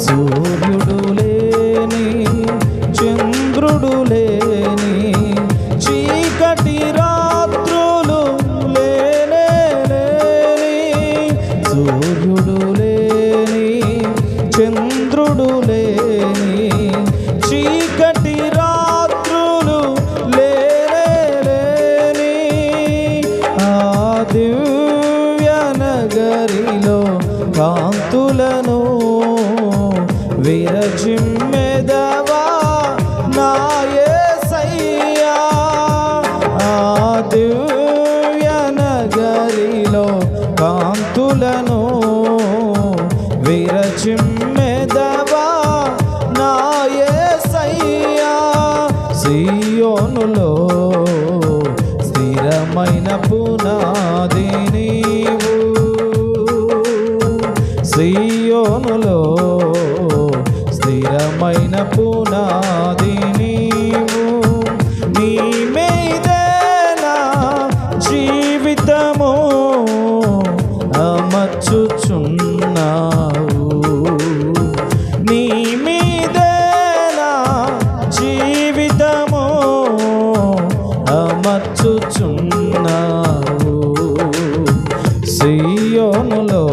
సూర్యుడు లేని చంద్రుడు లేని చీకటి రాత్రులు లేనే లేని, సూర్యుడు లేని చంద్రుడు లేని చీకటి రాత్రులు లేనే లేని, ఆ దివ్య నగరిలో కాంతులను విరజిమ్మెదవా నా యేసయ్యా. ఆ దివ్య నగరిలో కాంతులను విరజిమ్మెదవా నా యేసయ్యా. సియోనులో స్థిరమైన పునాది నీవు, సియోనులో స్థిరమైన పునాది నీవు. నీ మీదే నా జీవితము అమర్చుచున్నావు, నీ మీదే నా జీవితము అమర్చుచున్నావు. సియోనులో